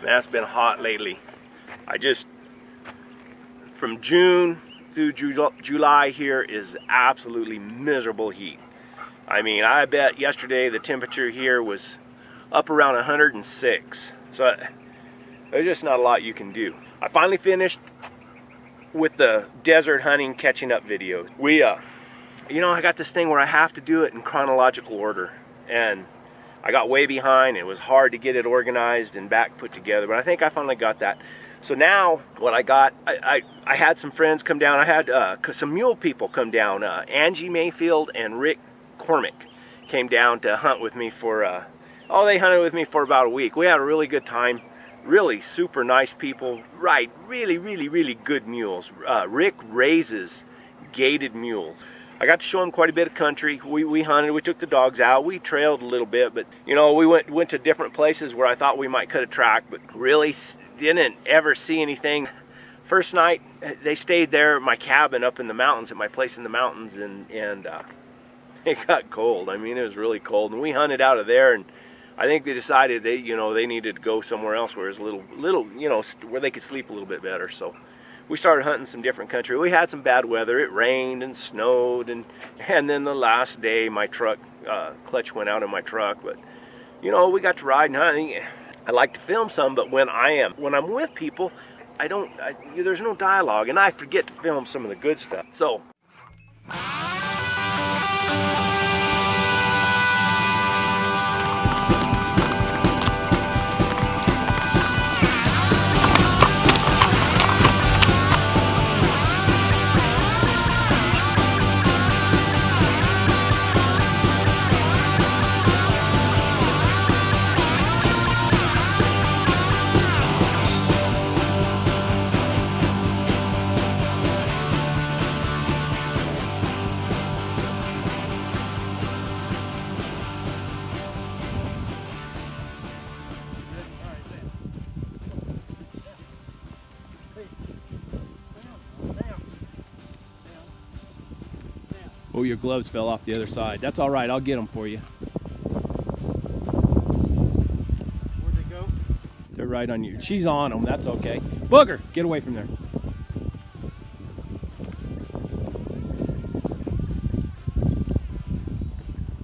Man, it's been hot lately. From June through July here is absolutely miserable heat. I mean, I bet yesterday the temperature here was up around 106. So there's just not a lot you can do. I finally finished with the desert hunting catching up videos. You know, I got this thing where I have to do it in chronological order, and I got way behind. It was hard to get it organized and back put together, but I think I finally got that. So now what I got, I had some friends come down. I had some mule people come down. Angie Mayfield and Rick came down to hunt with me for, they hunted with me for about a week. We had a really good time. Really super nice people. Right, really good mules. Rick raises gated mules. I got to show him quite a bit of country. We hunted, we took the dogs out, we trailed a little bit, but you know, we went to different places where I thought we might cut a track, but really didn't ever see anything. First night, they stayed there at my cabin up in the mountains, at my place in the mountains, and it got cold. I mean, it was really cold, and we hunted out of there, and I think they decided they needed to go somewhere else where it was a little, where they could sleep a little bit better. So we started hunting some different country. We had some bad weather. It rained and snowed, and then the last day my truck clutch went out in my truck. But you know, we got to ride and hunting. I like to film some, but when I'm with people, there's no dialogue, and I forget to film some of the good stuff. So oh, your gloves fell off the other side. That's all right, I'll get them for you. Where'd they go? They're right on you. She's on them, that's okay. Booger, get away from there.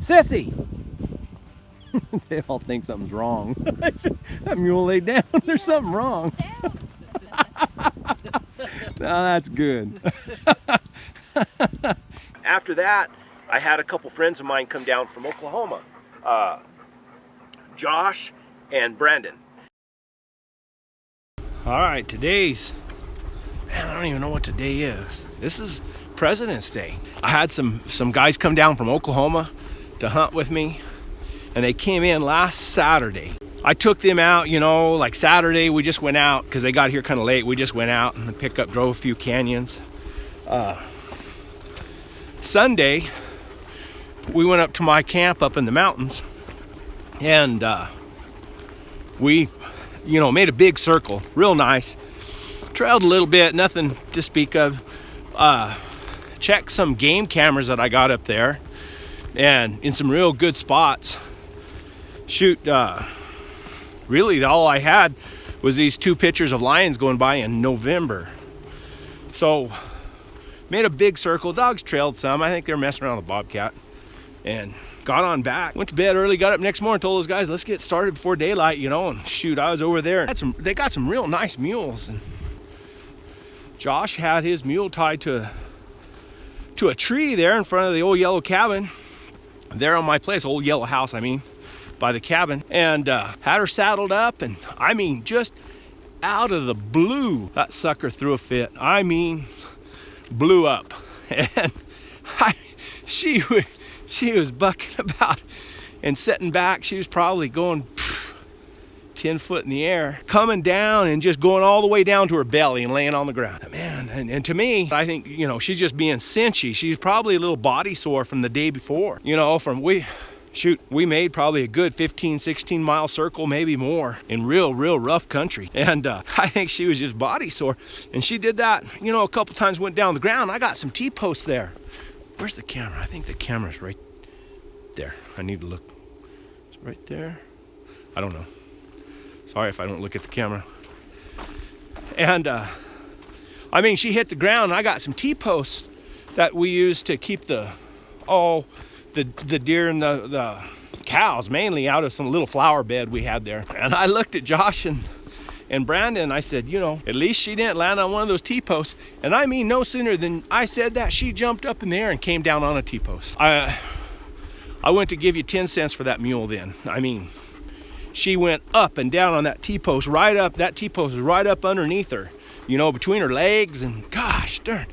Sissy! They all think something's wrong. That mule laid down, there's something wrong. Now that's good. After that, I had a couple friends of mine come down from Oklahoma, Josh and Brandon. All right, man, I don't even know what today is. This is President's Day. I had some guys come down from Oklahoma to hunt with me, and they came in last Saturday. I took them out, like Saturday we just went out because they got here kind of late. We just went out and the pickup drove a few canyons. Sunday, we went up to my camp up in the mountains, and we, made a big circle, real nice. Trailed a little bit, nothing to speak of. Checked some game cameras that I got up there, and in some real good spots. Shoot, really all I had was these 2 pictures of lions going by in November. So made a big circle. Dogs trailed some. I think they were messing around with a bobcat, and got on back. Went to bed early, got up next morning, told those guys, let's get started before daylight, and shoot, I was over there. They got some real nice mules, and Josh had his mule tied to a tree there in front of the old yellow cabin, there on my place, old yellow house, by the cabin, and had her saddled up, and just out of the blue, that sucker threw a fit. Blew up, and she was bucking about and setting back. She was probably going 10 foot in the air, coming down and just going all the way down to her belly and laying on the ground. Man, and to me, I think, she's just being cinchy. She's probably a little body sore from the day before. We made probably a good 15, 16 mile circle, maybe more, in real rough country. And I think she was just body sore. And she did that, a couple times, went down the ground. I got some T-posts there. Where's the camera? I think the camera's right there. I need to look. It's right there. I don't know. Sorry if I don't look at the camera. And I mean, she hit the ground, and I got some T-posts that we used to keep the deer and the cows mainly out of some little flower bed we had there. And I looked at Josh and Brandon, and I said, you know, at least she didn't land on one of those T-posts. And I mean, no sooner than I said that, she jumped up in the air and came down on a T-post. I went to give you 10 cents for that mule then. I mean, she went up and down on that T-post, right up. That T-post was right up underneath her, you know, between her legs, and gosh darn,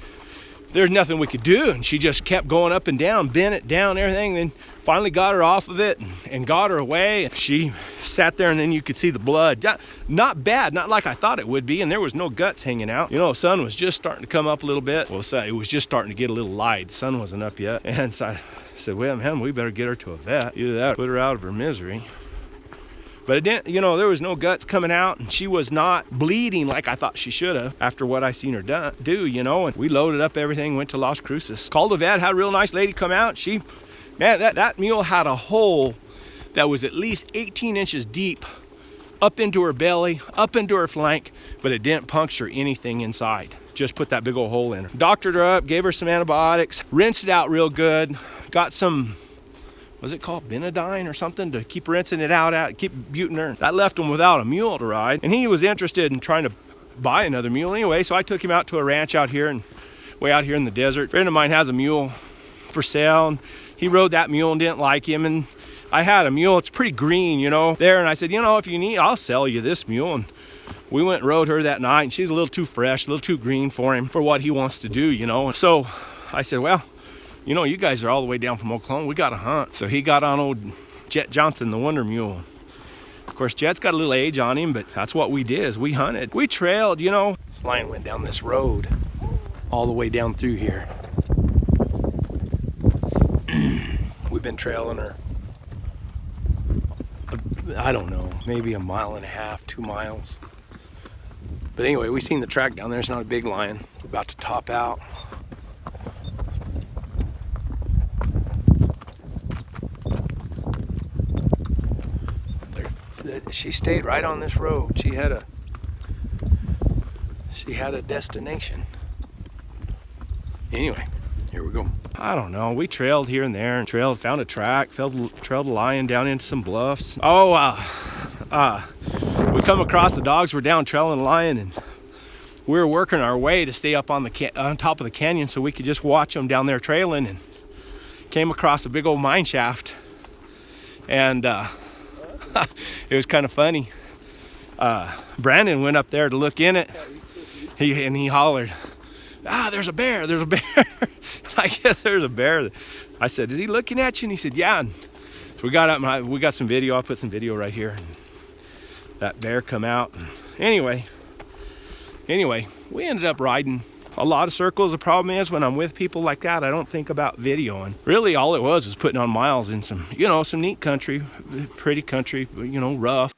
there's nothing we could do. And she just kept going up and down, bent it down, everything. Then finally got her off of it and got her away. And she sat there, and then you could see the blood. Not bad, not like I thought it would be. And there was no guts hanging out. You know, the sun was just starting to come up a little bit. Well, it was just starting to get a little light. The sun wasn't up yet. And so I said, well, man, we better get her to a vet. Either that or put her out of her misery. But it didn't, you know, there was no guts coming out, and she was not bleeding like I thought she should have after what I seen her do, you know. And we loaded up everything, went to Las Cruces. Called the vet, had a real nice lady come out. She, man, that mule had a hole that was at least 18 inches deep up into her belly, up into her flank, but it didn't puncture anything inside. Just put that big old hole in her. Doctored her up, gave her some antibiotics, rinsed it out real good, got some, was it called Benadine or something, to keep rinsing it out, keep buting her. That left him without a mule to ride, and he was interested in trying to buy another mule anyway, so I took him out to a ranch out here, and way out here in the desert. A friend of mine has a mule for sale, and he rode that mule and didn't like him, and I had a mule, it's pretty green, you know, there, and I said, you know, if you need, I'll sell you this mule. And we went and rode her that night, and she's a little too fresh, a little too green for him, for what he wants to do, you know. And so I said, well, you know, you guys are all the way down from Oklahoma. We got to hunt. So he got on old Jet Johnson, the Wonder Mule. Of course, Jet's got a little age on him, but that's what we did, is we hunted. We trailed, you know. This lion went down this road all the way down through here. We've been trailing her, I don't know, maybe 1.5 miles, 2 miles. But anyway, we seen the track down there. It's not a big lion. We're about to top out. She stayed right on this road. She had a destination. Anyway, here we go. I don't know. We trailed here and there and found a track, trailed a lion down into some bluffs. We come across, the dogs were down trailing a lion, and we were working our way to stay up on top of the canyon so we could just watch them down there trailing, and came across a big old mine shaft, and it was kind of funny. Brandon went up there to look in it. He hollered, there's a bear, there's a bear. I guess there's a bear. I said, is he looking at you? And he said, yeah. And so we got up and we got some video. I put some video right here. And that bear come out. And anyway, we ended up riding a lot of circles. The problem is, when I'm with people like that, I don't think about videoing. Really, all it was putting on miles in some, you know, some neat country, pretty country, you know, rough.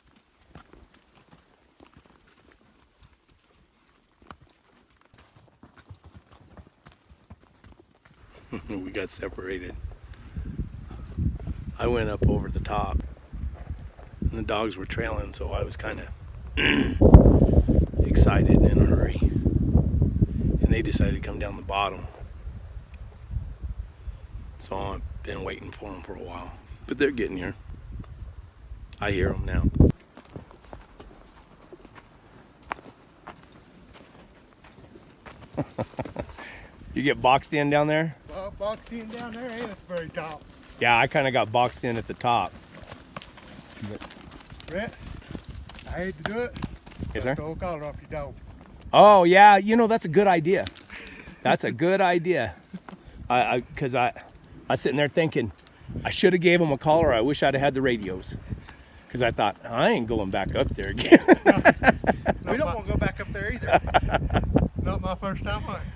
We got separated. I went up over the top, and the dogs were trailing, so I was kind of excited and in a hurry. And they decided to come down the bottom. So I've been waiting for them for a while. But they're getting here. I hear them now. You get boxed in down there? Well, boxed in down there ain't at the very top. Yeah, I kind of got boxed in at the top. Brett, I hate to do it. Yes, sir? Stole a collar off your dog. Oh, yeah, you know, that's a good idea. That's a good idea. Because I was sitting there thinking, I should have gave him a collar. I wish I'd have had the radios. Because I thought, I ain't going back up there again. We don't want to go back up there either. Not my first time hunting.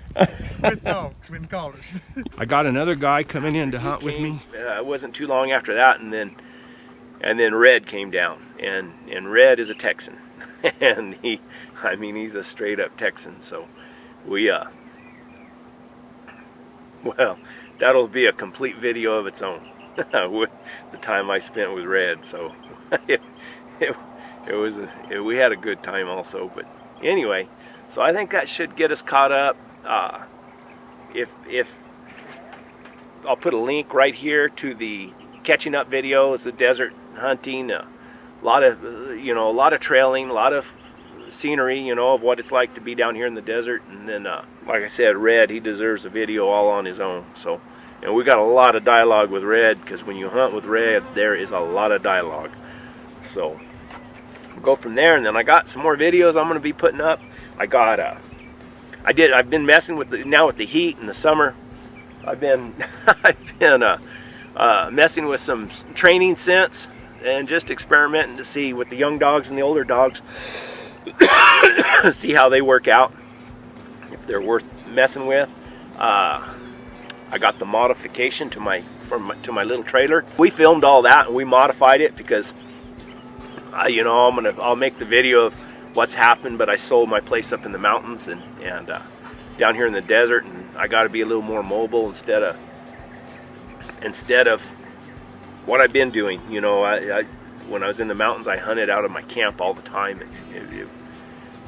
With dogs, with collars. I got another guy coming in to hunt with me. It wasn't too long after that, and then Red came down, and Red is a Texan, and he's a straight up Texan. So we well, that'll be a complete video of its own. With the time I spent with Red, so we had a good time also. But anyway, so I think that should get us caught up. If I'll put a link right here to the catching up videos, the desert hunting, a lot of trailing, a lot of scenery, of what it's like to be down here in the desert. And then, like I said, Red, he deserves a video all on his own. So, and we got a lot of dialogue with Red, because when you hunt with Red, there is a lot of dialogue. So, we'll go from there. And then I got some more videos I'm going to be putting up. I've been messing with with the heat in the summer. I've been messing with some training scents and just experimenting to see with the young dogs and the older dogs, see how they work out, if they're worth messing with. I got the modification to my little trailer. We filmed all that and we modified it because I'll make the video of what's happened, but I sold my place up in the mountains and down here in the desert, and I got to be a little more mobile instead of what I've been doing. When I was in the mountains, I hunted out of my camp all the time,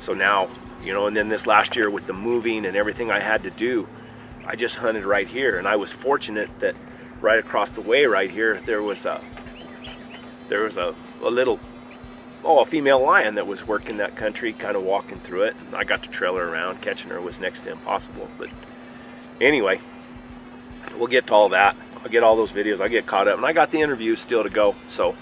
so now, and then this last year with the moving and everything I had to do, I just hunted right here. And I was fortunate that right across the way right here there was a little a female lion that was working that country, kind of walking through it, and I got to trail her around. Catching her was next to impossible. But anyway, we'll get to all that. I'll get all those videos, I'll get caught up, and I got the interviews still to go, so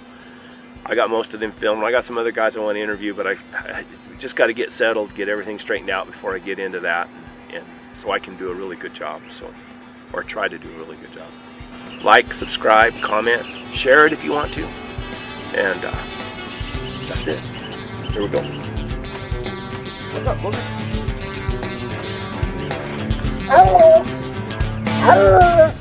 I got most of them filmed. I got some other guys I want to interview, but I just got to get settled, get everything straightened out before I get into that, and so I can do a really good job, or try to do a really good job. Like, subscribe, comment, share it if you want to, and that's it. Here we go. What's up, Logan? Hello. Hello.